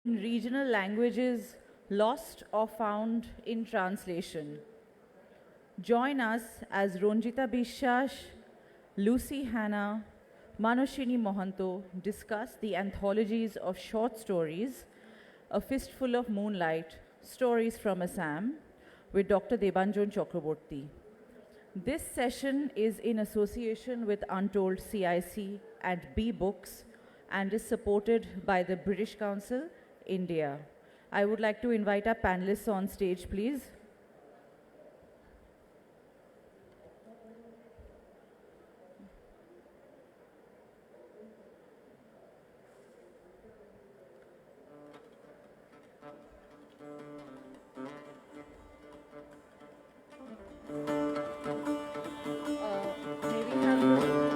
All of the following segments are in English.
in regional languages lost or found in translation. Join us as Ranjita Biswas, Lucy Hannah, Mahaswinee Mohanto discuss the anthologies of short stories, A Fistful of Moonlight, Stories from Assam, with Dr. Debanjan Chakrabarti. This session is in association with Untold CIC and B Books and is supported by the British Council, India. I would like to invite our panelists on stage, please. May we have the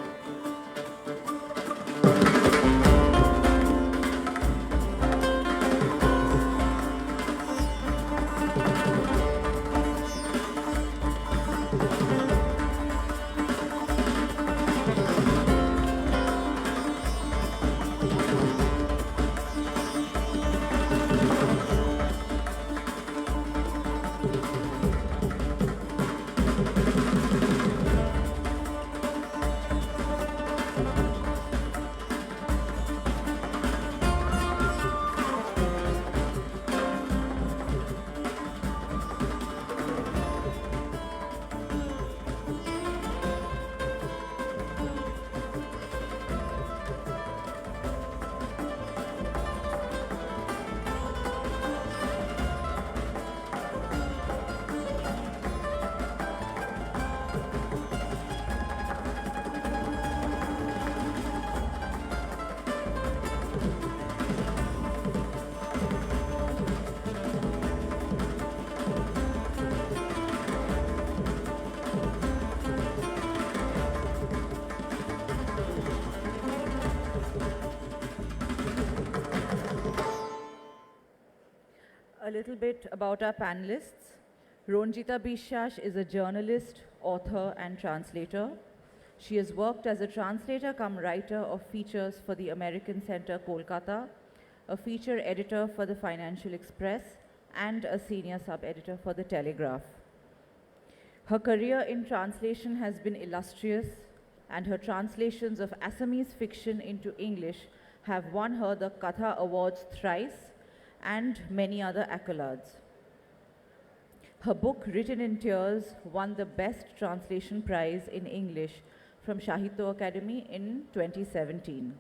A little bit about our panelists. Ranjita Biswas is a journalist, author, and translator. She has worked as a translator cum writer of features for the American Center, Kolkata, a feature editor for the Financial Express, and a senior sub-editor for the Telegraph. Her career in translation has been illustrious, and her translations of Assamese fiction into English have won her the Katha Awards thrice and many other accolades. Her book, Written in Tears, won the Best Translation Prize in English from Sahitya Academy in 2017.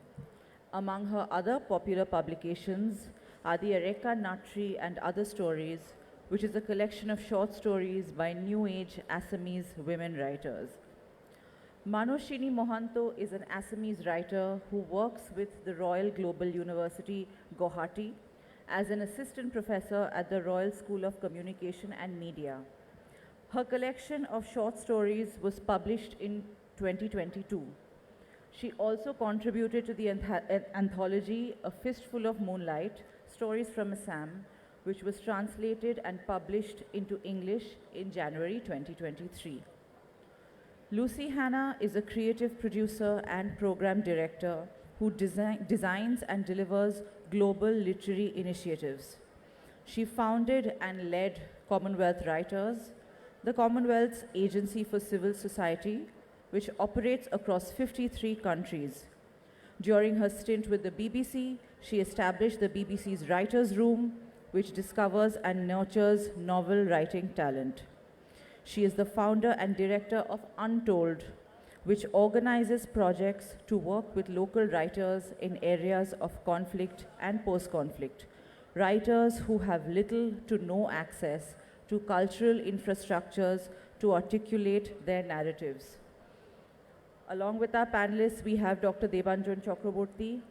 Among her other popular publications are the Areka Natri and Other Stories, which is a collection of short stories by New Age Assamese women writers. Mahaswinee Mohanto is an Assamese writer who works with the Royal Global University, Guwahati, as an assistant professor at the Royal School of Communication and Media. Her collection of short stories was published in 2022. She also contributed to the anthology A Fistful of Moonlight, Stories from Assam, which was translated and published into English in January 2023. Lucy Hannah is a creative producer and program director who designs and delivers global literary initiatives. She founded and led Commonwealth Writers, the Commonwealth's agency for civil society, which operates across 53 countries. During her stint with the BBC, she established the BBC's Writers' Room, which discovers and nurtures novel writing talent. She is the founder and director of Untold, which organizes projects to work with local writers in areas of conflict and post-conflict, writers who have little to no access to cultural infrastructures to articulate their narratives. Along with our panelists, we have Dr. Debanjan Chakrabarti,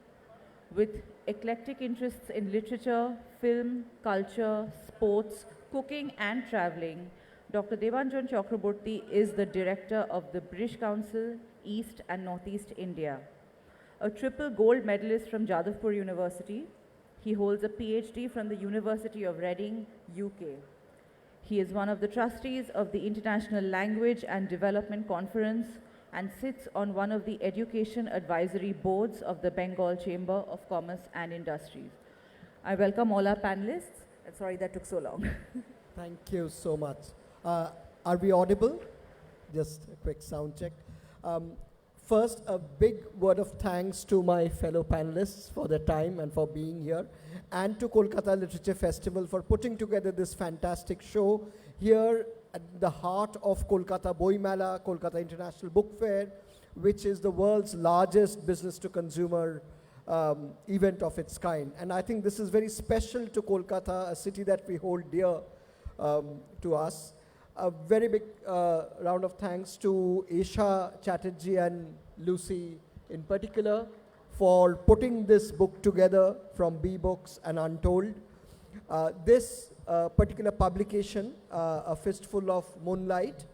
with eclectic interests in literature, film, culture, sports, cooking, and traveling. Dr. Debanjan Chakrabarti is the director of the British Council, East and Northeast India. A triple gold medalist from Jadavpur University, he holds a PhD from the University of Reading, UK. He is one of the trustees of the International Language and Development Conference and sits on one of the education advisory boards of the Bengal Chamber of Commerce and Industries. I welcome all our panelists. Sorry that took so long. Thank you so much. Are we audible? Just a quick sound check. First, a big word of thanks to my fellow panelists for their time and for being here, and to Kolkata Literature Festival for putting together this fantastic show here at the heart of Kolkata Boi Mela, Kolkata International Book Fair, which is the world's largest business-to-consumer event of its kind. And I think this is very special to Kolkata, a city that we hold dear to us. A very big round of thanks to Esha Chatterjee and Lucy in particular for putting this book together from B Books and Untold. This particular publication, A Fistful of Moonlight,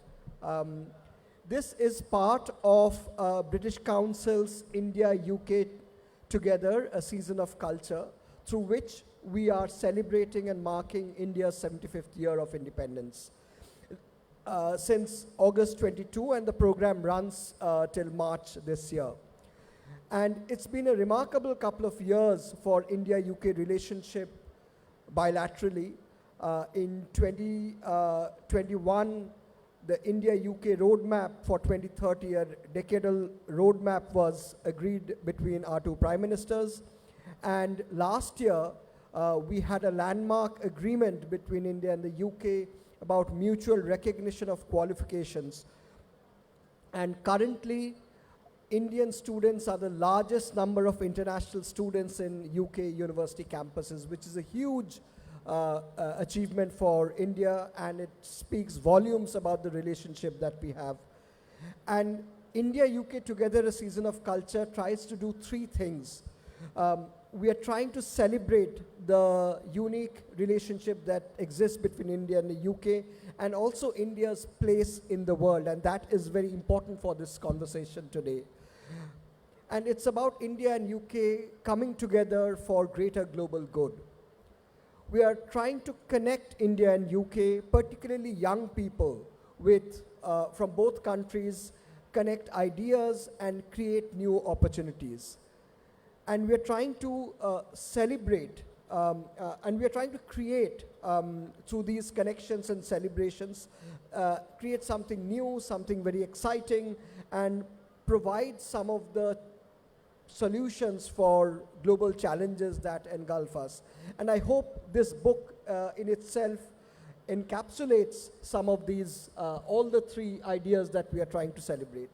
this is part of British Council's India-UK Together, a season of culture, through which we are celebrating and marking India's 75th year of independence. Since August 22, and the program runs till March this year. And it's been a remarkable couple of years for India-UK relationship bilaterally. In 2021, the India-UK roadmap for 2030, a decadal roadmap, was agreed between our two prime ministers. And last year, we had a landmark agreement between India and the UK about mutual recognition of qualifications. And currently, Indian students are the largest number of international students in UK university campuses, which is a huge achievement for India, and it speaks volumes about the relationship that we have. And India-UK Together, a season of culture, tries to do three things. We are trying to celebrate the unique relationship that exists between India and the UK, and also India's place in the world, and that is very important for this conversation today. And it's about India and UK coming together for greater global good. We are trying to connect India and UK, particularly young people, with from both countries, connect ideas and create new opportunities. And we're trying to celebrate, and we're trying to create, through these connections and celebrations, create something new, something very exciting, and provide some of the solutions for global challenges that engulf us. And I hope this book in itself encapsulates some of these, all the three ideas that we are trying to celebrate.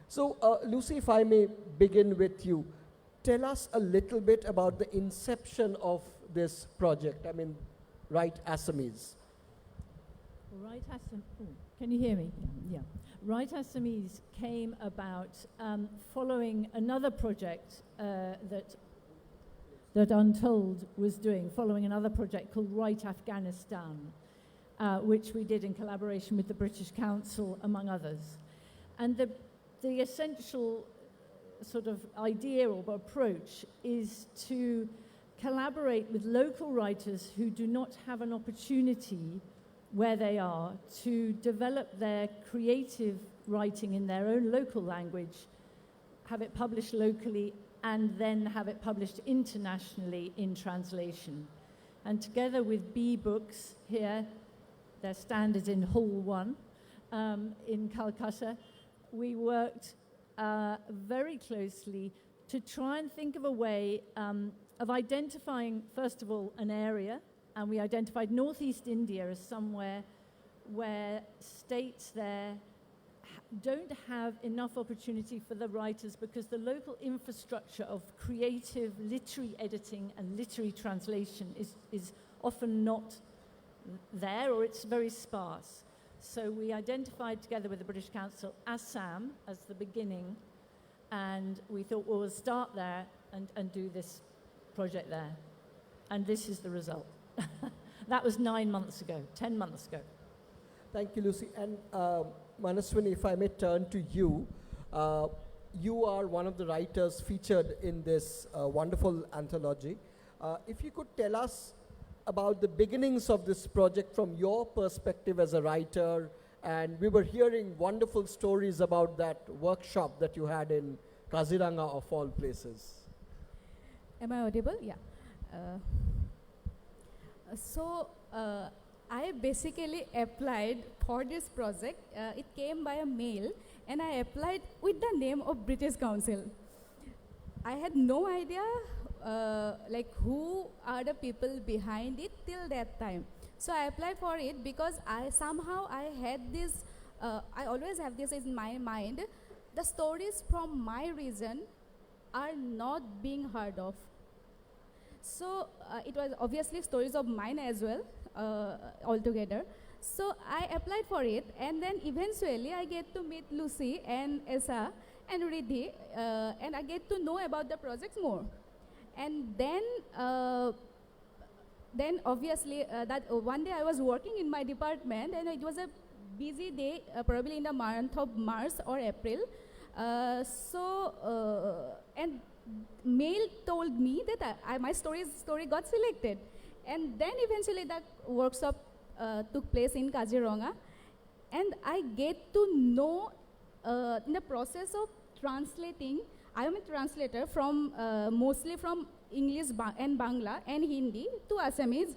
So, Lucy, if I may begin with you. Tell us a little bit about the inception of this project. I mean, Write Assamese. Write Assamese. Can you hear me? Yeah. Write Assamese came about following another project that Untold was doing, following another project called Write Afghanistan, which we did in collaboration with the British Council, among others. And the essential sort of idea or approach is to collaborate with local writers who do not have an opportunity where they are to develop their creative writing in their own local language, have it published locally, and then have it published internationally in translation. And together with B Books here, their stand is in Hall 1 in Calcutta, we worked very closely to try and think of a way of identifying, first of all, an area, and we identified Northeast India as somewhere where states there don't have enough opportunity for the writers because the local infrastructure of creative literary editing and literary translation is often not there, or it's very sparse. So we identified together with the British Council Assam as the beginning, and we thought, well, we'll start there and do this project there. And this is the result. That was 9 months ago, 10 months ago. Thank you, Lucy. And Mahaswinee, if I may turn to you. You are one of the writers featured in this wonderful anthology. If you could tell us about the beginnings of this project from your perspective as a writer, and we were hearing wonderful stories about that workshop that you had in Kaziranga, of all places. Am I audible? Yeah. Uh, so I basically applied for this project. It came by a mail, and I applied with the name of British Council. I had no idea like who are the people behind it till that time. So I applied for it because I had this, I always have this in my mind, the stories from my region are not being heard of. So it was obviously stories of mine as well, altogether. So I applied for it, and then eventually I get to meet Lucy and Esa and Riddhi, and I get to know about the projects more. And then obviously that one day I was working in my department, and it was a busy day, probably in the month of March or April. And mail told me that my story got selected. And then eventually that workshop took place in Kaziranga. And I get to know in the process of translating, I am a translator from mostly from English and Bangla and Hindi to Assamese.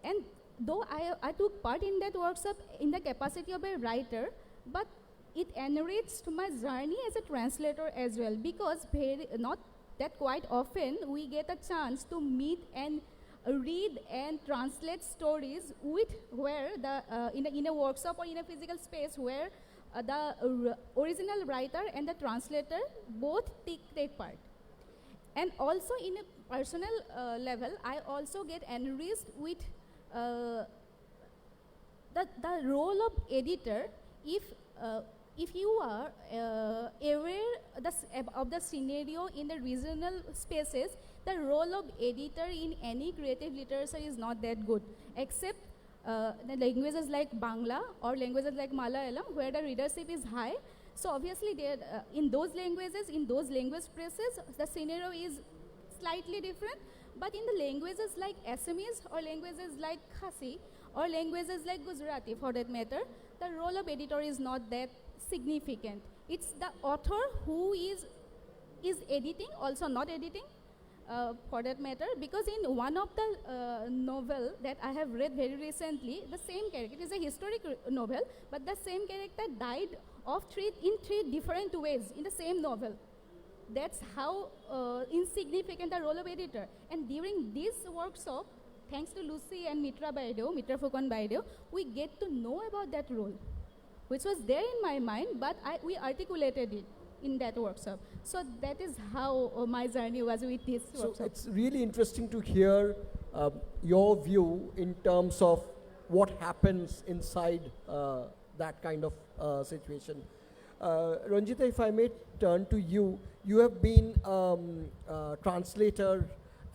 And though I took part in that workshop in the capacity of a writer, but it enriched my journey as a translator as well, because not that quite often we get a chance to meet and read and translate stories where in a workshop or in a physical space where the original writer and the translator both take part. And also in a personal level, I also get enriched with the role of editor. If you are aware of the scenario in the regional spaces, the role of editor in any creative literature is not that good, except the languages like Bangla or languages like Malayalam, where the readership is high. So obviously, in those languages, in those language spaces, the scenario is slightly different. But in the languages like Assamese or languages like Khasi or languages like Gujarati, for that matter, the role of editor is not that significant. It's the author who is editing, also not editing, for that matter, because in one of the novel that I have read very recently, the same character, it is a historic novel, but the same character died in three different ways in the same novel. That's how insignificant the role of editor. And during this workshop, thanks to Lucy and Mitra Fukan Baideo, we get to know about that role, which was there in my mind, but we articulated it in that workshop. So that is how my journey was with this workshop. So it's really interesting to hear your view in terms of what happens inside that kind of situation. Ranjita, if I may turn to you, you have been a translator,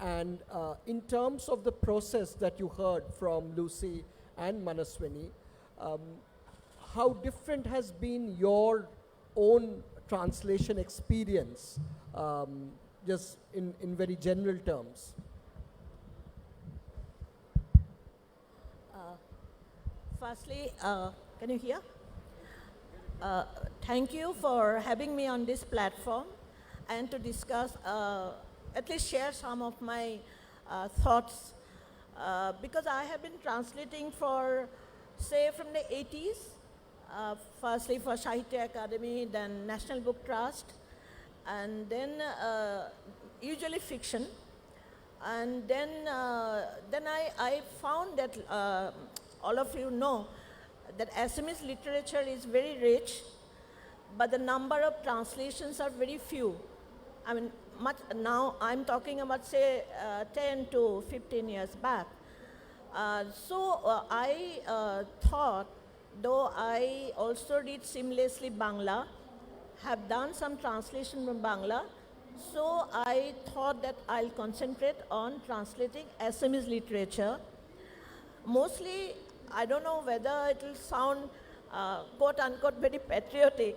and in terms of the process that you heard from Lucy and Mahaswinee, how different has been your own translation experience, just in very general terms? Firstly, can you hear? Thank you for having me on this platform and to discuss, at least share some of my thoughts, because I have been translating for, say, from the 80s, firstly for Sahitya Academy, then National Book Trust, and then usually fiction. And then I found that all of you know that Assamese literature is very rich, but the number of translations are very few. I mean, now I'm talking about, say, 10 to 15 years back. So I thought, though I also read seamlessly Bangla, have done some translation from Bangla, so I thought that I'll concentrate on translating Assamese literature. Mostly, I don't know whether it will sound quote unquote very patriotic.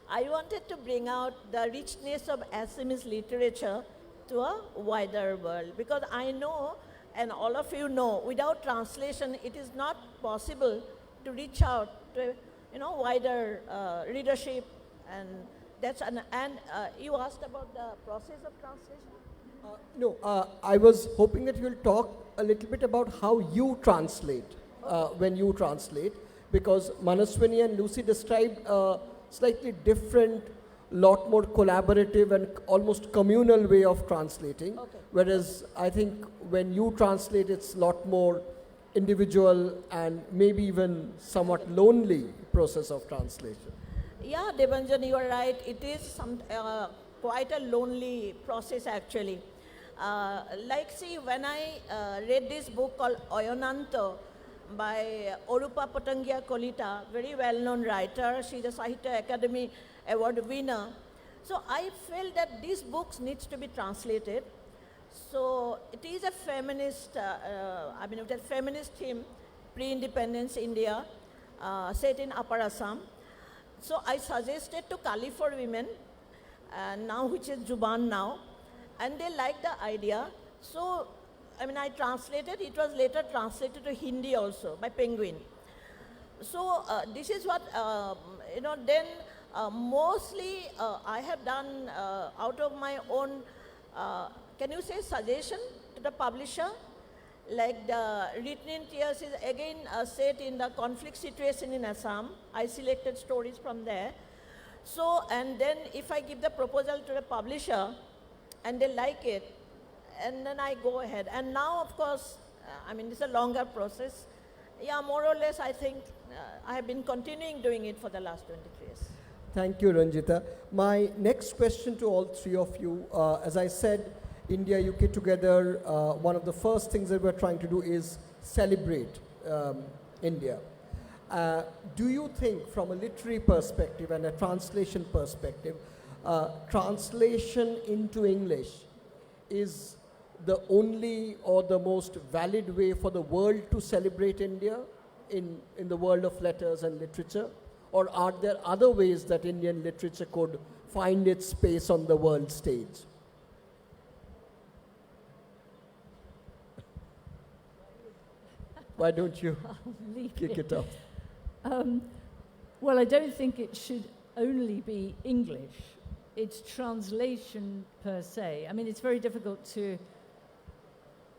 I wanted to bring out the richness of Assamese literature to a wider world, because I know, and all of you know, without translation it is not possible to reach out to wider readership. And that's you asked about the process of translation. No, I was hoping that you'll talk a little bit about how you translate when you translate, because Mahaswinee and Lucy described a slightly different, lot more collaborative and almost communal way of translating. Okay. Whereas I think when you translate, it's a lot more individual and maybe even somewhat lonely process of translation. Yeah, Debanjan, you are right. It is quite a lonely process actually. Like, see, when I read this book called Oyonanto by Orupa Patangia Kolita, very well-known writer. She's a Sahitya Academy Award winner. So I felt that these books needs to be translated. So it is a feminist, it's a feminist theme, pre-independence India, set in Upper Assam. So I suggested to Kali for Women, now which is Juban now, and they liked the idea. So, I translated, it was later translated to Hindi also by Penguin. So this is what, then mostly I have done out of my own, can you say suggestion to the publisher? Like the Written in Tears is again set in the conflict situation in Assam. I selected stories from there. So, and then if I give the proposal to the publisher and they like it, and then I go ahead. And now, of course, it's a longer process. Yeah, more or less, I think I have been continuing doing it for the last 23 years. Thank you, Ranjita. My next question to all three of you, as I said, India, UK together, one of the first things that we're trying to do is celebrate India. Do you think, from a literary perspective and a translation perspective, translation into English is the only or the most valid way for the world to celebrate India in the world of letters and literature? Or are there other ways that Indian literature could find its space on the world stage? Why don't you kick it off? Well, I don't think it should only be English. It's translation per se. It's very difficult to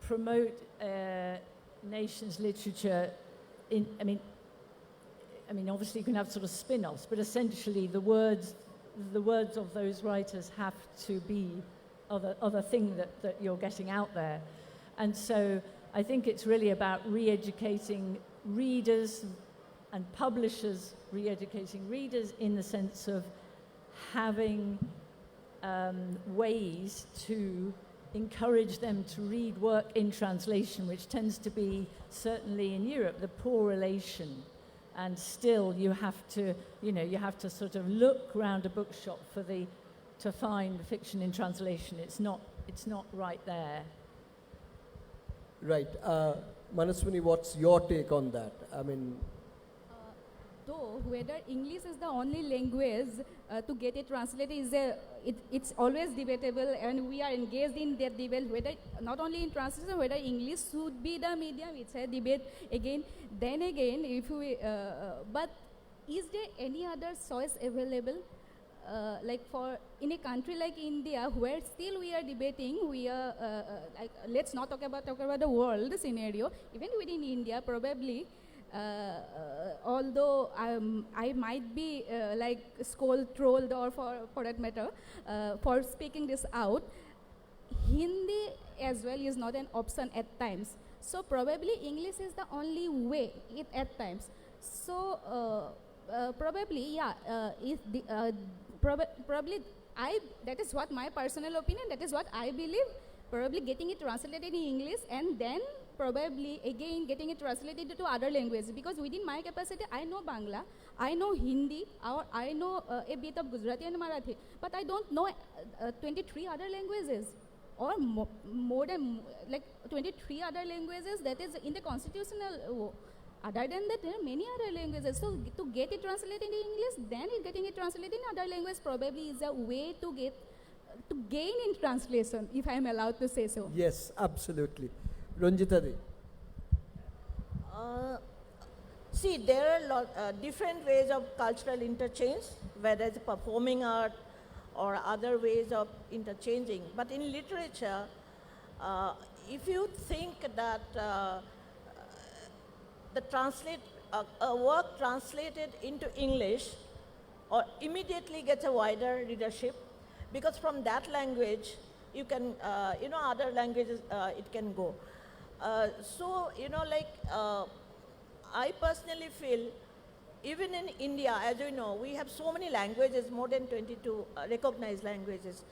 promote a nation's literature obviously you can have sort of spin-offs, but essentially the words of those writers have to be other thing that you're getting out there. And so I think it's really about re-educating readers and publishers re-educating readers in the sense of having ways to encourage them to read work in translation, which tends to be, certainly in Europe, the poor relation. And still you have to sort of look around a bookshop to find fiction in translation. It's not right there. Right. Mahaswinee, what's your take on that? Though whether English is the only language to get it translated it's always debatable, and we are engaged in that debate whether not only in translation whether English should be the medium. It's a debate again. Then again, if we but is there any other choice available? Like for in a country like India, where still we are debating, we are let's not talk about the world scenario. Even within India, probably. Although I might be trolled or for that matter for speaking this out, Hindi as well is not an option at times. So probably English is the only way at times. So probably probably that is what my personal opinion. That is what I believe. Probably getting it translated in English and then probably again getting it translated to other languages, because within my capacity I know Bangla, I know Hindi, or I know a bit of Gujarati and Marathi, but I don't know 23 other languages or more than 23 other languages that is in the constitutional. Other than that, there are many other languages. So to get it translated in English, then getting it translated in other languages probably is a way to gain in translation, if I am allowed to say so. Yes, absolutely. Ranjita Ji. See, there are different ways of cultural interchange, whether it's performing art or other ways of interchanging. But in literature, if you think that a work translated into English or immediately gets a wider readership, because from that language you can, other languages it can go. I personally feel, even in India, as you know, we have so many languages, more than 22 recognized languages.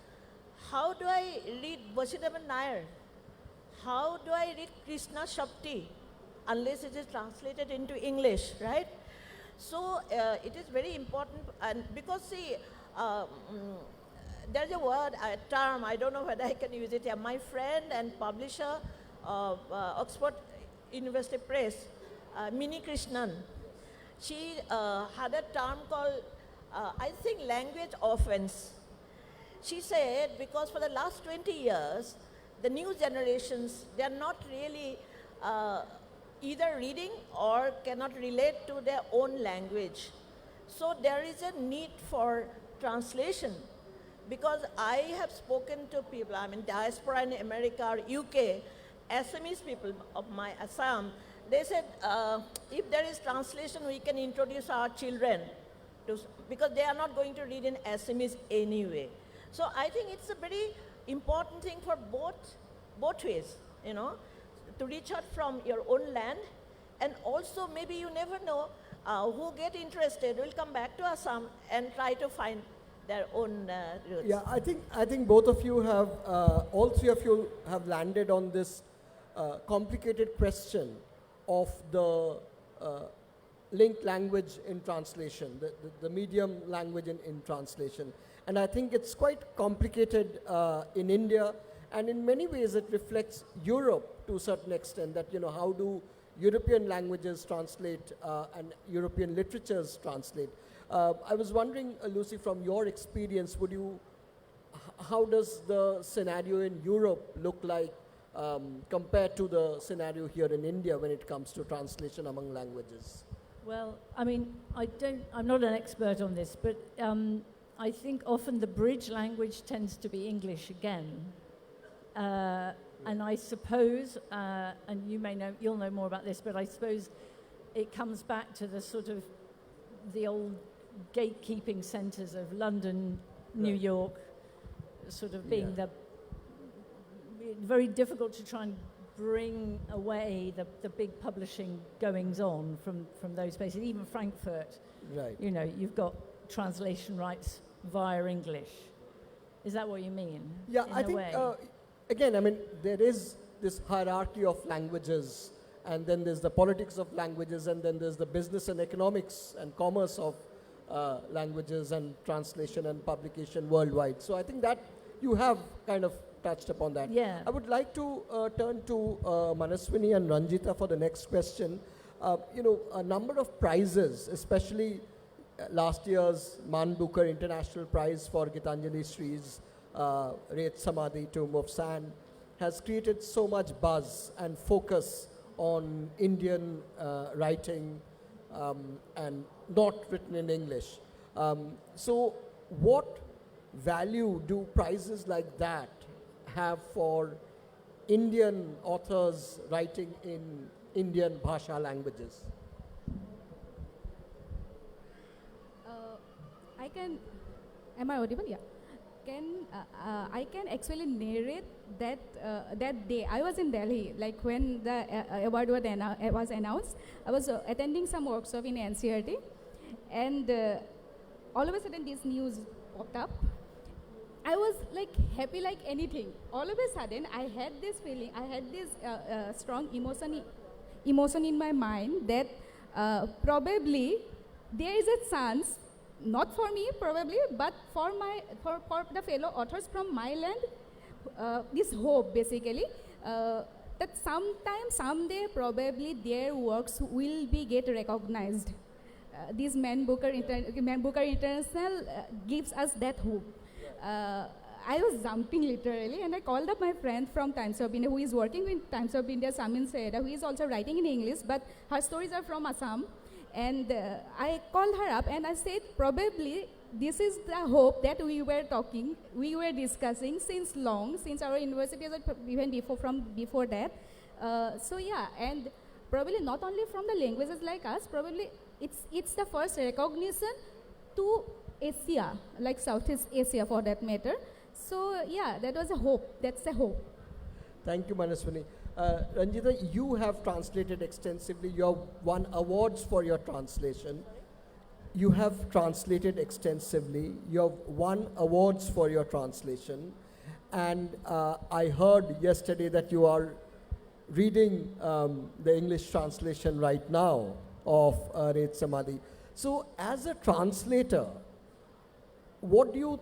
How do I read Vasudevan Nair? How do I read Krishna Shakti? Unless it is translated into English, right? So it is very important, and because see, there's a word, a term, I don't know whether I can use it here. My friend and publisher of Oxford University Press, Mini Krishnan, she had a term called, I think, language offense. She said, because for the last 20 years, the new generations, they are not really either reading or cannot relate to their own language. So there is a need for translation, because I have spoken to people, I mean diaspora in America or UK, Assamese people of my Assam, they said, if there is translation, we can introduce our children to, because they are not going to read in Assamese anyway. So I think it's a very important thing for both ways, to reach out from your own land, and also maybe you never know who get interested will come back to Assam and try to find their own roots. Yeah, I think both of you have, all three of you have landed on this complicated question of the linked language in translation, the medium language in translation. And I think it's quite complicated in India, and in many ways it reflects Europe to a certain extent, that, how do European languages translate and European literatures translate. I was wondering, Lucy, from your experience, how does the scenario in Europe look like compared to the scenario here in India when it comes to translation among languages? Well, I mean, I'm not an expert on this, but I think often the bridge language tends to be English again. And I suppose, and you'll know more about this, but I suppose it comes back to the sort of the old gatekeeping centres of London, New York, sort of being very difficult to try and bring away the big publishing goings on from those places. Even Frankfurt, right? You've got translation rights via English. Is that what you mean? Yeah, I think. Again, I mean, there is this hierarchy of languages, and then there's the politics of languages, and then there's the business and economics and commerce of languages and translation and publication worldwide. So I think that you have kind of touched upon that. Yeah. I would like to turn to Mahaswinee and Ranjita for the next question. A number of prizes, especially last year's Man Booker International Prize for Gitanjali Sri's Ret Samadhi, Tomb of Sand, has created so much buzz and focus on Indian writing and not written in English. So what value do prizes like that have for Indian authors writing in Indian Bhasha languages? Am I audible? Yeah. I can actually narrate that day. I was in Delhi, like when the award was announced. I was attending some workshop in NCRT, and all of a sudden this news popped up. I was like happy like anything. All of a sudden I had this feeling, I had this strong emotion in my mind that probably there is a chance, not for me probably, but for the fellow authors from my land, this hope basically, that someday probably their works will get recognized. This Man Booker International gives us that hope. I was jumping literally, and I called up my friend from Times of India who is working with Times of India, Samin Saeda, who is also writing in English, but her stories are from Assam. And I called her up and I said, probably this is the hope that we were discussing since long, since our university was even before that. So yeah, and probably not only from the languages like us, probably it's the first recognition to Asia, like Southeast Asia for that matter. So yeah, that was a hope. That's a hope. Thank you, Mahaswinee. Ranjita, you have translated extensively. You have won awards for your translation. You have translated extensively. You have won awards for your translation. And I heard yesterday that you are reading the English translation right now of Red Samadhi. So as a translator, what do you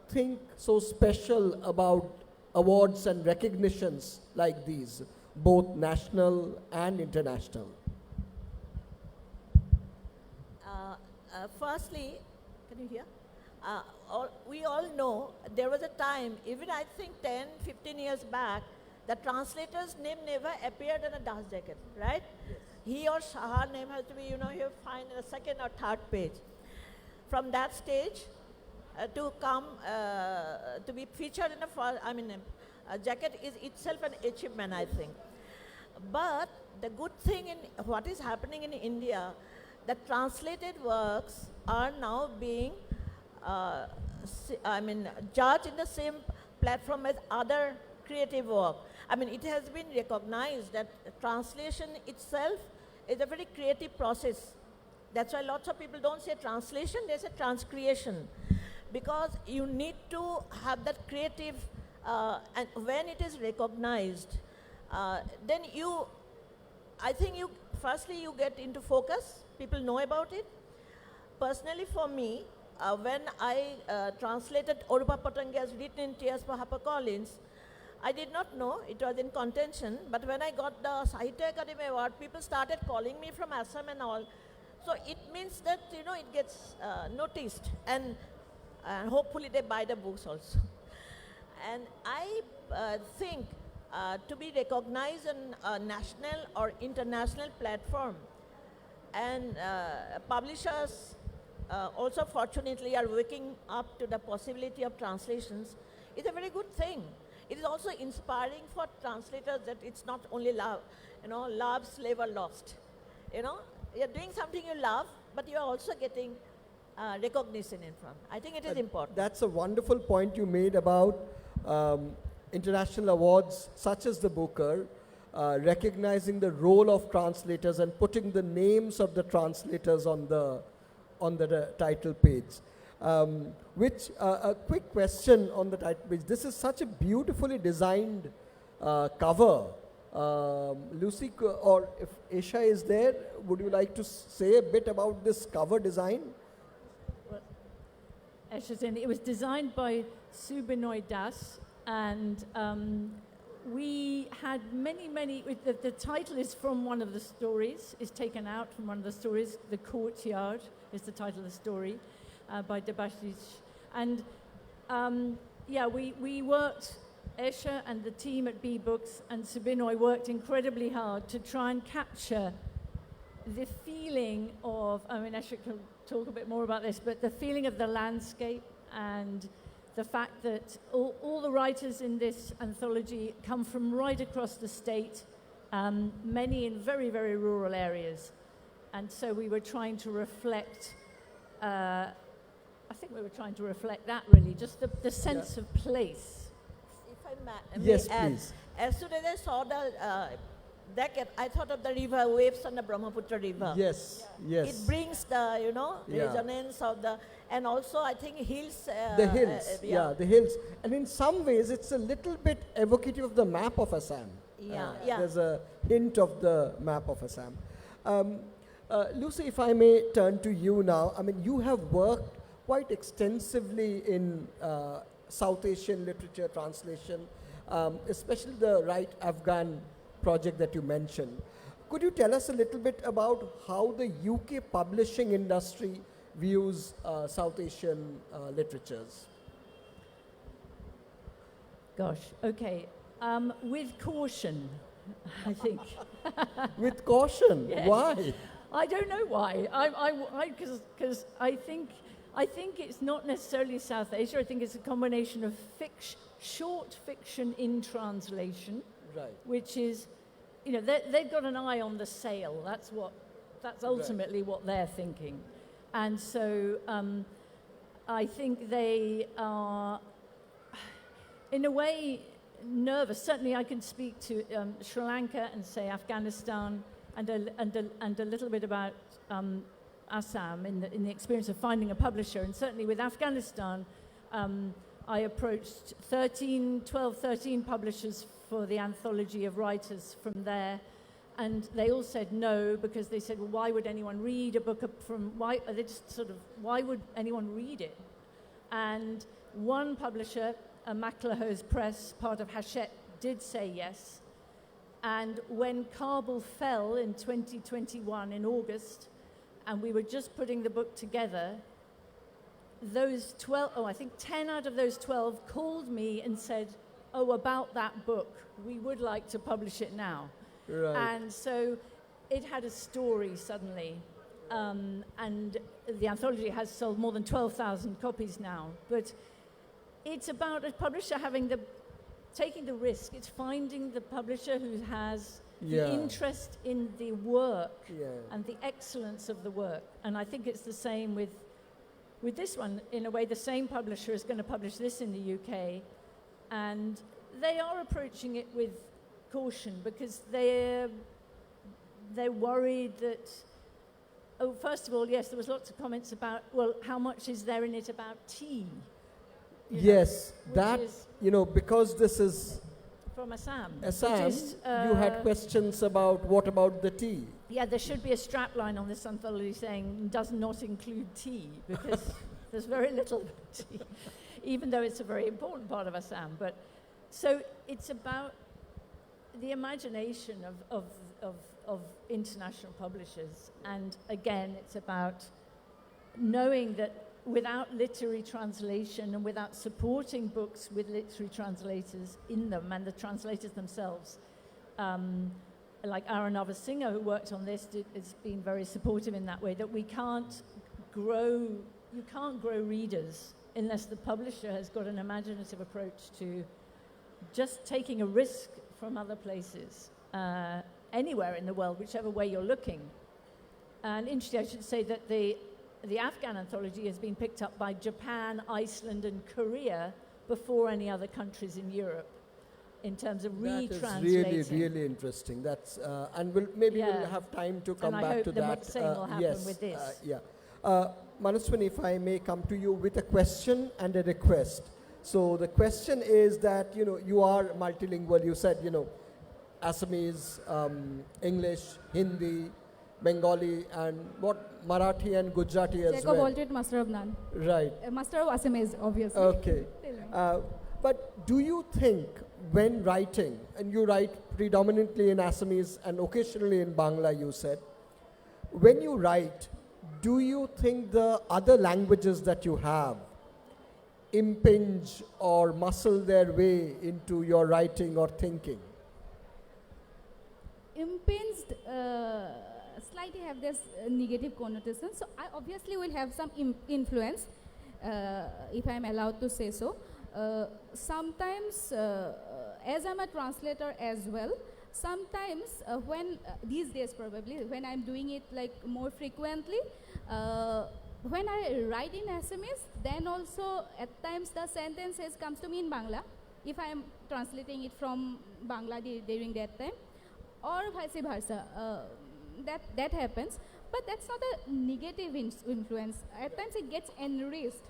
think so special about awards and recognitions like these, both national and international? Firstly, can you hear? We all know there was a time, even I think 10, 15 years back, the translator's name never appeared on a dust jacket, right? Yes. He or her name has to be, you find in the second or third page. From that stage, to come to be featured in a jacket is itself an achievement, I think. But the good thing in what is happening in India, the translated works are now being judged in the same platform as other creative work. It has been recognized that translation itself is a very creative process. That's why lots of people don't say translation, they say transcreation. Because you need to have that creative, and when it is recognized, then I think firstly you get into focus, people know about it. Personally for me, when I translated Orupa Patangia's Written in Tears for HarperCollins, I did not know, it was in contention, but when I got the Sahitya Akademi Award, people started calling me from Assam and all. So it means that, it gets noticed, and hopefully they buy the books also. And I think to be recognized on a national or international platform, and publishers also fortunately are waking up to the possibility of translations, is a very good thing. It is also inspiring for translators that it's not only love, love, slave or lost. You're doing something you love, but you're also getting recognition in front. I think it is important. That's a wonderful point you made about international awards such as the Booker, recognizing the role of translators and putting the names of the translators on the title page. A quick question on the title page. This is such a beautifully designed cover. Lucy, or if Aisha is there, would you like to say a bit about this cover design? Well, Aisha's in. It was designed by Subinoy Das, and we had many, the title is from one of the stories, is taken out from one of the stories. The Courtyard is the title of the story, by Debanjan. And we worked, Esha and the team at B Books and Subinoy worked incredibly hard to try and capture the feeling of, Esha can talk a bit more about this, but the feeling of the landscape and the fact that all the writers in this anthology come from right across the state, many in very, very rural areas. And so we were trying to reflect, I think we were trying to reflect that really, just the sense of place. If I may yes, add, please. as soon as I saw the jacket, I thought of the river waves on the Brahmaputra river. Yes, yes. It brings the, resonance of the, and also I think hills. The hills, the hills. And in some ways, it's a little bit evocative of the map of Assam. There's a hint of the map of Assam. Lucy, if I may turn to you now. You have worked quite extensively in South Asian literature translation, especially the Right Afghan project that you mentioned. Could you tell us a little bit about how the UK publishing industry views South Asian literatures? Gosh, okay. With caution, I think. With caution? Yes. Why? I don't know why. Because I think I think it's not necessarily South Asia. I think it's a combination of short fiction in translation, Right. which is, you know, they've got an eye on the sale. That's ultimately what they're thinking. And so I think they are, in a way, nervous. Certainly I can speak to Sri Lanka and say Afghanistan and a little bit about Assam in the experience of finding a publisher. And certainly with Afghanistan, I approached 13 publishers for the anthology of writers from there. And they all said no, because they said, well, why would anyone read a book why would anyone read it? And one publisher, Maclehose Press, part of Hachette, did say yes. And when Kabul fell in 2021 in August, and we were just putting the book together, those 10 out of those 12 called me and said, oh, about that book, we would like to publish it now. Right. And so it had a story suddenly. And the anthology has sold more than 12,000 copies now. But it's about a publisher taking the risk. It's finding the publisher who has the interest in the work and the excellence of the work. And I think it's the same with this one. In a way, the same publisher is going to publish this in the UK. And they are approaching it with caution, because they're worried that, first of all, yes, there was lots of comments about, well, how much is there in it about tea? Yes, because this is from Assam. you had questions about what about the tea? Yeah, there should be a strapline on this anthology saying does not include tea, because there's very little tea, even though it's a very important part of Assam. But so it's about the imagination of international publishers. And again, it's about knowing that without literary translation and without supporting books with literary translators in them and the translators themselves, like Aranava Singha, who worked on this, has been very supportive in that way, that you can't grow readers unless the publisher has got an imaginative approach to just taking a risk from other places, anywhere in the world, whichever way you're looking. And interesting, I should say that the Afghan anthology has been picked up by Japan, Iceland, and Korea before any other countries in Europe in terms of retranslating. That is really interesting. That's and we'll have time to come back to that. And I hope the same will happen with this. Mahaswinee, if I may come to you with a question and a request. So the question is that, you are multilingual. You said, Assamese, English, Hindi, Bengali, and Marathi and Gujarati as well. Jacob Master of None. Right. Master of Assamese, obviously. Okay. But do you think when writing, and you write predominantly in Assamese and occasionally in Bangla, you said, when you write, do you think the other languages that you have impinge or muscle their way into your writing or thinking? Impinged slightly have this negative connotation, so I obviously will have some influence, if I am allowed to say so. Sometimes, as I'm a translator as well, sometimes when these days probably when I'm doing it like more frequently, when I write in Assamese, then also at times the sentences comes to me in Bangla, if I am translating it from Bangla during that time, or vice versa. That happens, but that's not a negative influence. At times it gets enriched.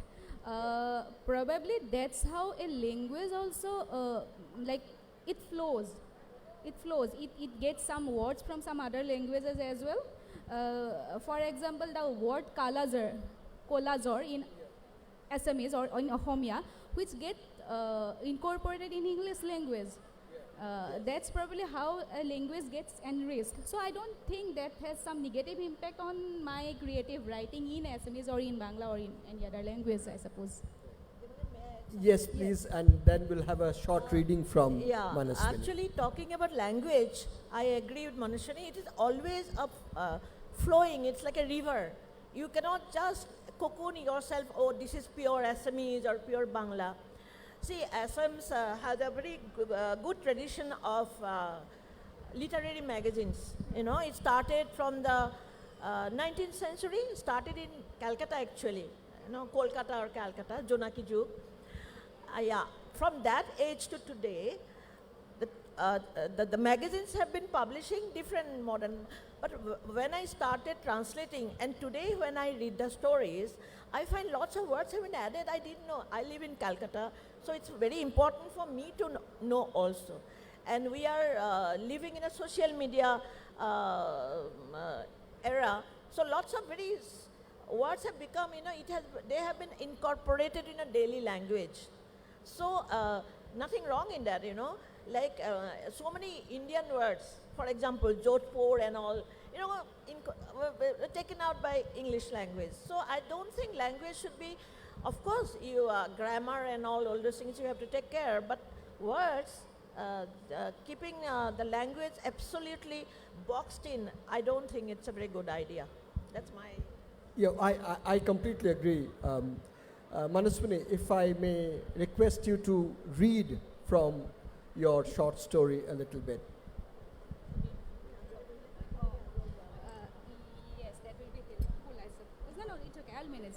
Probably that's how a language also, it flows. It gets some words from some other languages as well. For example, the word kolazor in Assamese or in Ahomia, which get incorporated in English language. That's probably how a language gets enriched. So I don't think that has some negative impact on my creative writing in Assamese or in Bangla or in any other language, I suppose. Yes, please, and then we'll have a short reading from Mahaswinee. Actually, talking about language, I agree with Mahaswinee. It is always flowing. It's like a river. You cannot just cocoon yourself, oh, this is pure Assamese or pure Bangla. See, Assam has a very good tradition of literary magazines. You know, it started from the 19th century, started in Calcutta actually, you know, Kolkata or Calcutta, Jonaki Juk. Yeah, from that age to today, the magazines have been publishing different modern, but when I started translating, and today when I read the stories, I find lots of words have been added I didn't know. I live in Calcutta, so it's very important for me to know also. And we are living in a social media era, so lots of very words have become, you know, they have been incorporated in a daily language. So nothing wrong in that, you know, like so many Indian words, for example, Jodhpur and all, you know, were taken out by English language. So I don't think language should be, of course, grammar and all those things you have to take care, but words, keeping the language absolutely boxed in, I don't think it's a very good idea. That's my... Yeah, I completely agree. Mahaswinee, if I may request you to read from your short story a little bit. Yes, that will be helpful. No, it's okay. I'll manage.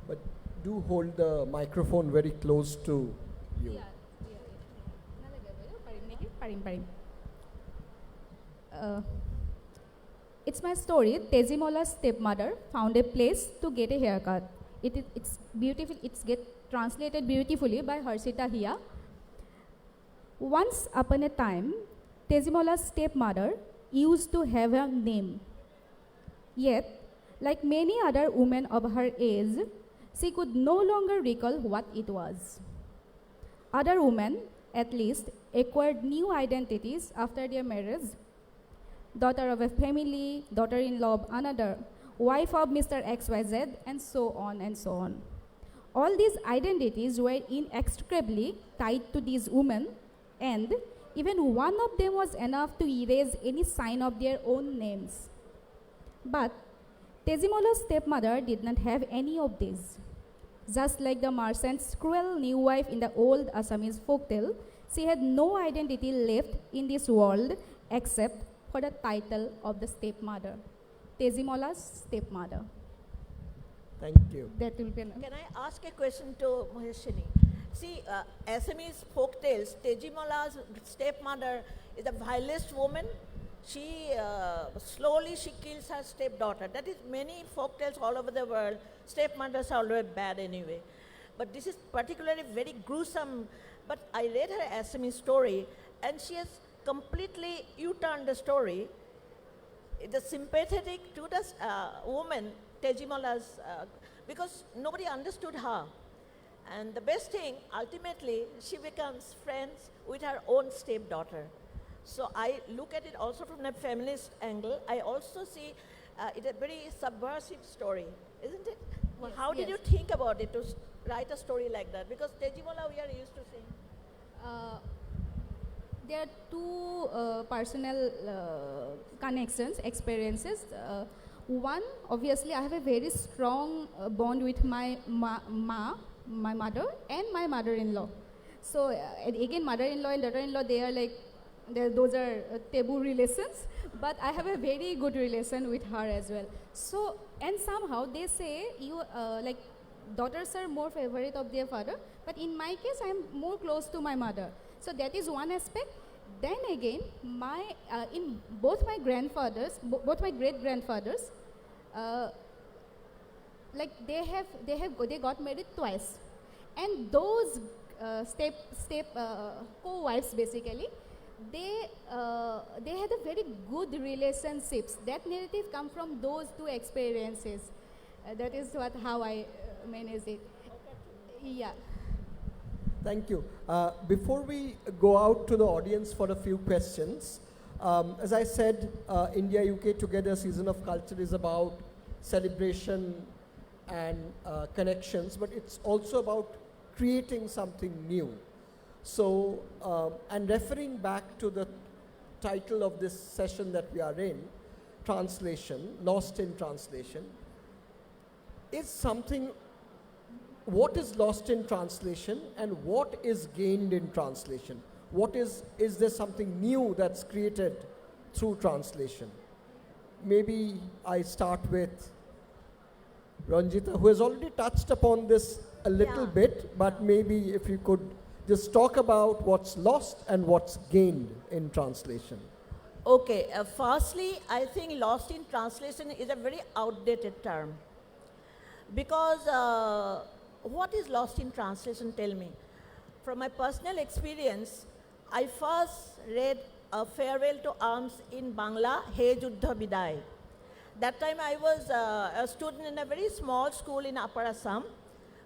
But do hold the microphone very close to you. Yeah. It's my story. Tejimola's stepmother found a place to get a haircut. It's beautiful. It's get translated beautifully by Harshita here. Once upon a time, Tejimola's stepmother used to have a name. Yet, like many other women of her age, she could no longer recall what it was. Other women, at least, acquired new identities after their marriage. Daughter of a family, daughter-in-law of another, wife of Mr. XYZ, and so on and so on. All these identities were inextricably tied to these women, and even one of them was enough to erase any sign of their own names. But Tejimola's stepmother did not have any of these. Just like the merchant's cruel new wife in the old Assamese folktale, she had no identity left in this world except for the title of the stepmother. Tejimola's stepmother. Thank you. That will be enough. Can I ask a question to Mahaswinee? See, Assamese folktales, Tejimola's stepmother is the vilest woman. She slowly kills her stepdaughter. That is many folktales all over the world. Stepmothers are always bad anyway. But this is particularly very gruesome. But I read her Assamese story, and she has completely U-turned the story. It is sympathetic to the woman, Tejimola's, because nobody understood her. And the best thing, ultimately, she becomes friends with her own stepdaughter. So I look at it also from a feminist angle. I also see it a very subversive story, isn't it? Well, Yes, how did yes. you think about it to write a story like that? Because Tejimola we are used to seeing. There are two personal connections, experiences. One, obviously, I have a very strong bond with my my mother, and my mother-in-law. So again, mother-in-law and daughter-in-law, they are like, those are taboo relations. But I have a very good relation with her as well. So, and somehow they say you like daughters are more favorite of their father, but in my case, I am more close to my mother. So that is one aspect. Then again, my in both my grandfathers, both my great grandfathers, like they got married twice, and those co-wives basically, they had a very good relationships. That narrative come from those two experiences. That is how I manage it. Yeah. Thank you. Before we go out to the audience for a few questions, as I said, India-UK Together Season of Culture is about celebration and connections, but it's also about creating something new. So, and referring back to the title of this session that we are in, translation, lost in translation, is something, what is lost in translation and what is gained in translation? Is there something new that's created through translation? Maybe I start with Ranjita, who has already touched upon this a little Yeah. bit, but maybe if you could just talk about what's lost and what's gained in translation. Okay, firstly, I think lost in translation is a very outdated term. Because what is lost in translation, tell me? From my personal experience, I first read A Farewell to Arms in Bangla, He Juddha Biday. That time I was a student in a very small school in Upper Assam.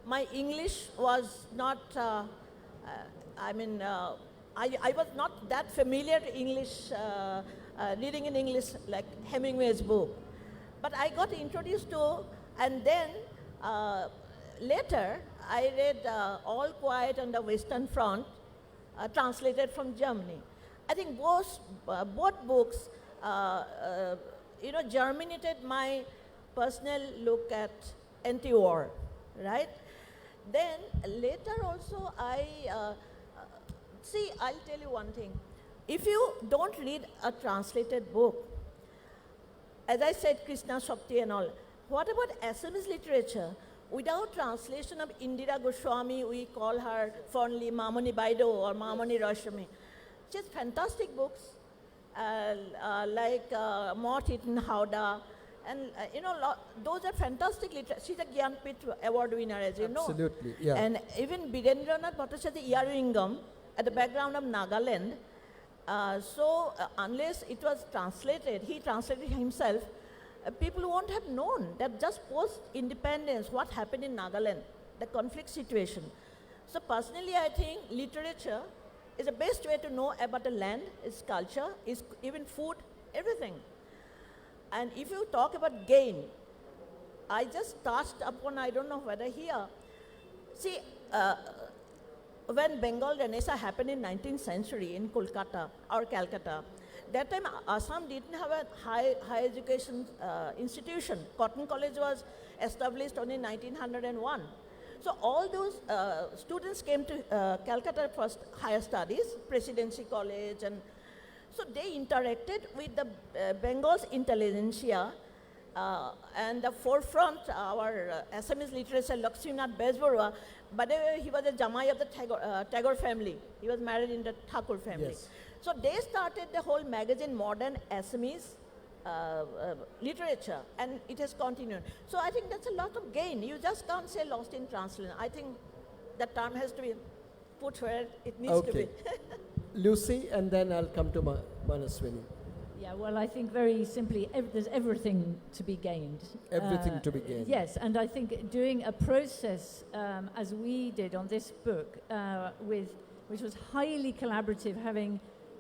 My English was not, I was not that familiar to English, reading in English like Hemingway's book. But I got introduced to, and then later I read All Quiet on the Western Front, translated from Germany. I think both books, germinated my personal look at anti-war, right? Then later also see, I'll tell you one thing. If you don't read a translated book, as I said, Krishna Shakti and all, what about Assamese literature? Without translation of Indira Goswami, we call her fondly Mamoni Baido or Mamoni Rashmi. She has fantastic books like Mort Eaten Howdah, and those are fantastic literature. She's a Gyanpith Award winner, as you know. Absolutely, yeah. And even Birendranath Bhattacharya Yarwingam at the background of Nagaland. Unless it was translated, he translated himself, people won't have known that just post-independence, what happened in Nagaland, the conflict situation. So personally, I think literature is the best way to know about the land, its culture, its even food, everything. And if you talk about gain, I just touched upon, I don't know whether here, see, when Bengal Renaissance happened in 19th century in Kolkata or Calcutta, that time Assam didn't have a high education institution. Cotton College was established only in 1901. So all those students came to Calcutta for higher studies, Presidency College, and so they interacted with the Bengal's intelligentsia, and the forefront, our Assamese literature, Lakshmanath Bezbarua. By the way, he was a Jamai of the Tagore family. He was married in the Thakur family. Yes. So they started the whole magazine, Modern Assamese literature, and it has continued. So I think that's a lot of gain. You just can't say lost in translation. I think that term has to be put where it needs to be. Lucy, and then I'll come to Mahaswinee. Yeah, well, I think very simply, there's everything to be gained. Everything to be gained. Yes, and I think doing a process, as we did on this book, which was highly collaborative, having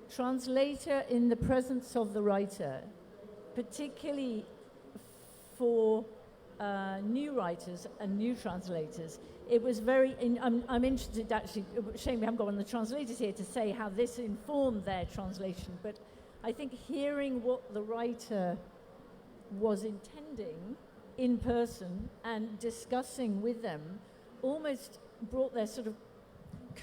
translator in the presence of the writer, particularly for new writers and new translators. It was very, I'm interested actually, shame we haven't got one of the translators here to say how this informed their translation, but I think hearing what the writer was intending in person and discussing with them almost brought their sort of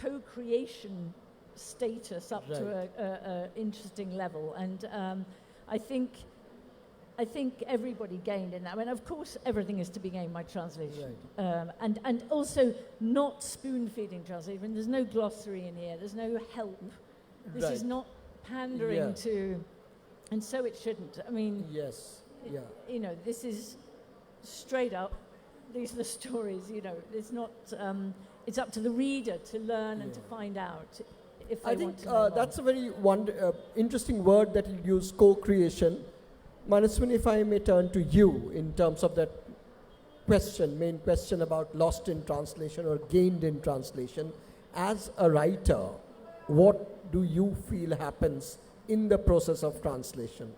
co-creation status up to an interesting level. And I think everybody gained in that. I mean, of course, everything is to be gained by translation. Right. And also not spoon-feeding translation. There's no glossary in here. There's no help. This is not pandering to, and so it shouldn't. I mean, yes, this is straight up. These are the stories. It's not. It's up to the reader to learn and to find out if they I want think to know that's a very interesting word that you use, co-creation. Mahaswinee, if I may turn to you in terms of that main question about lost in translation or gained in translation. As a writer, what do you feel happens in the process of translation?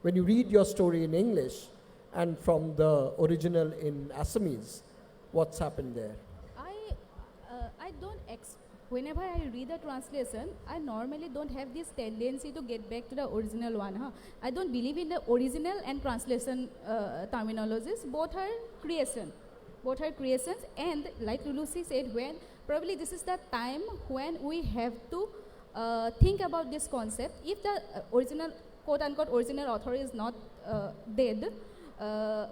When you read your story in English and from the original in Assamese, what's happened there? I don't whenever I read the translation, I normally don't have this tendency to get back to the original one. Huh? I don't believe in the original and translation terminologies. Both are creation. Both are creations, and like Lucy said, when probably this is the time when we have to think about this concept. If the original, quote unquote, original author is not dead,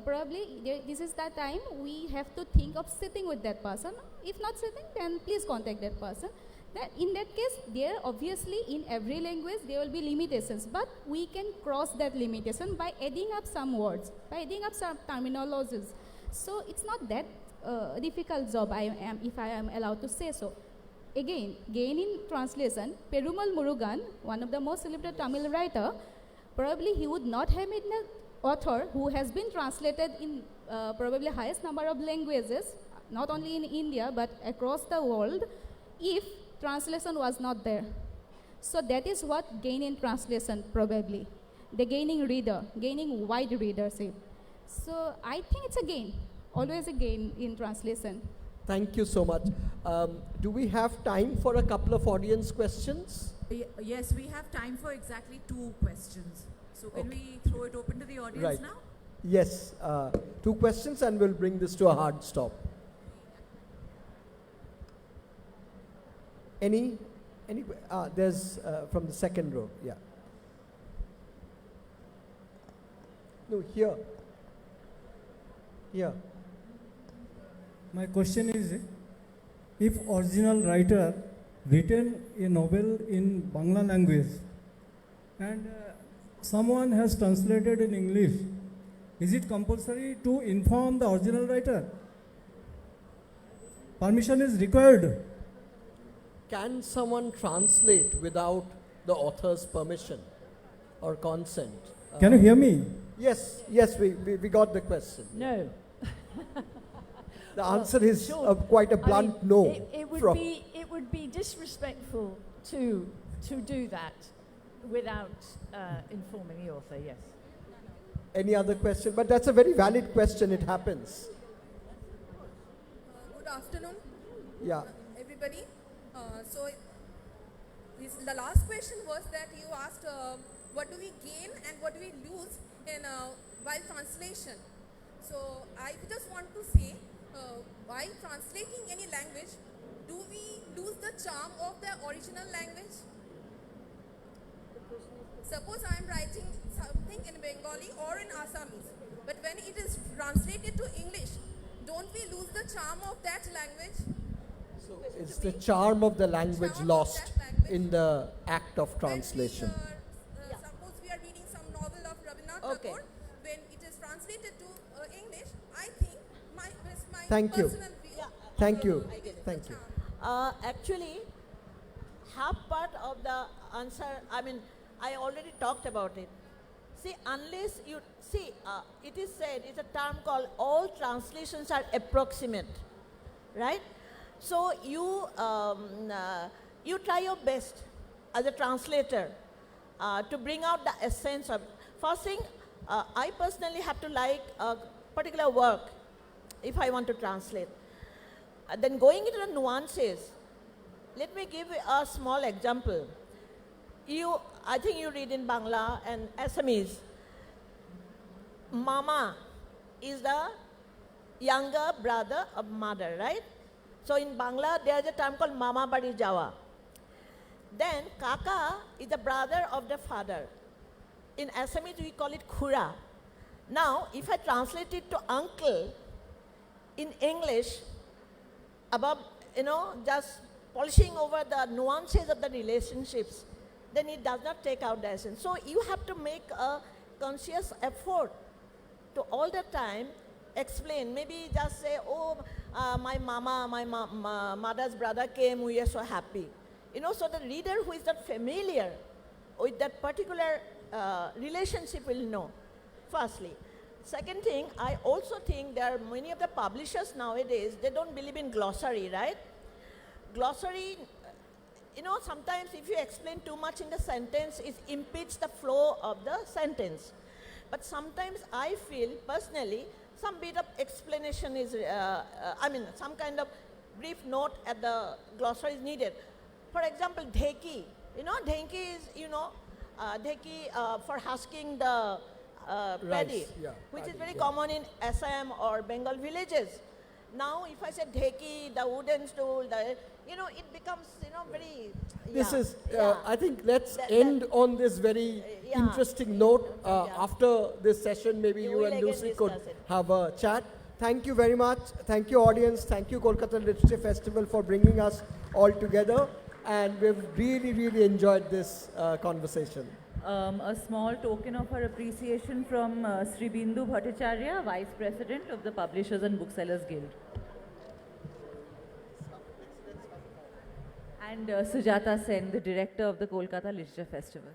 probably this is the time we have to think of sitting with that person. If not sitting, then please contact that person. That in that case, there obviously in every language there will be limitations, but we can cross that limitation by adding up some words, by adding up some terminologies. So it's not that difficult job, if I am allowed to say so. Again in translation, Perumal Murugan, one of the most celebrated Tamil writer, probably he would not have been an author who has been translated in probably highest number of languages, not only in India but across the world, if translation was not there. So that is what gain in translation probably. The gaining reader, gaining wide readership. So I think it's a gain, always a gain in translation. Thank you so much. Do we have time for a couple of audience questions? Yes, we have time for exactly 2 questions. So can we throw it open to the audience Right. now? Yes, 2 questions and we'll bring this to a hard stop. Any, there's from the second row, yeah. No, here. Here. My question is, if original writer written a novel in Bangla language and someone has translated in English, is it compulsory to inform the original writer? Permission is required. Can someone translate without the author's permission or consent? Can you hear me? Yes, we got the question. No. The answer is Sure. quite a blunt no. It would be disrespectful to do that without informing the author, yes. Any other question? But that's a very valid question, it happens. Good afternoon, Yeah. everybody. The last question was that you asked what do we gain and what do we lose in while translation. So I just want to say, while translating any language, do we lose the charm of the original language? Suppose I am writing something in Bengali or in Assamese, but when it is translated to English, don't we lose the charm of that language? So it's the charm of the language lost in the act of translation. When suppose we are reading some novel of Rabindranath Okay. Tagore, when it is translated to English, I think my Thank you. personal view. Yeah. Thank you. I get Thank the you. charm. Actually, half part of the answer, I already talked about it. See, unless you, see, it is said, it's a term called all translations are approximate, right? So you try your best as a translator to bring out the essence of, first thing, I personally have to like a particular work if I want to translate. Then going into the nuances, let me give a small example. I think you read in Bangla and Assamese. Mama is the younger brother of mother, right? So in Bangla, there is a term called Mama Bari Jawa. Then Kaka is the brother of the father. In Assamese, we call it Khura. Now, if I translate it to uncle in English, above, just polishing over the nuances of the relationships, then it does not take out the essence. So you have to make a conscious effort to all the time explain. Maybe just say, oh, my mother's brother came, we are so happy. So the reader who is not familiar with that particular relationship will know, firstly. Second thing, I also think there are many of the publishers nowadays, they don't believe in glossary, right? Glossary, sometimes if you explain too much in the sentence, it impedes the flow of the sentence. But sometimes I feel, personally, some bit of explanation is, some kind of brief note at the glossary is needed. For example, dheki. You know, dheki is, dheki for husking the paddy, Rice, yeah, which is paddy, very yeah. common in Assam or Bengal villages. Now, if I say dheki, the wooden stool, it becomes, very. This yeah, is, yeah. I think let's That- end on this very yeah. interesting note. Yeah. After this session, maybe You you will and again Lucy could discuss it. have a chat. Thank you very much. Thank you, audience. Thank you, Kolkata Literature Festival, for bringing us all together. And we've really, really enjoyed this conversation. A small token of our appreciation from Sri Bindu Bhattacharya, Vice President of the Publishers and Booksellers Guild. And Sujata Sen, the Director of the Kolkata Literature Festival.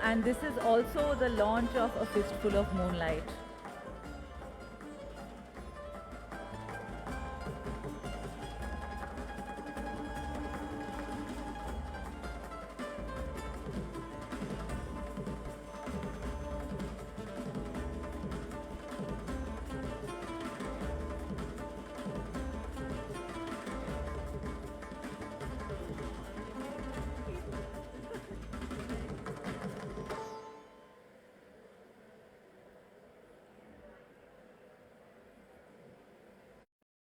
And this is also the launch of A Fistful of Moonlight.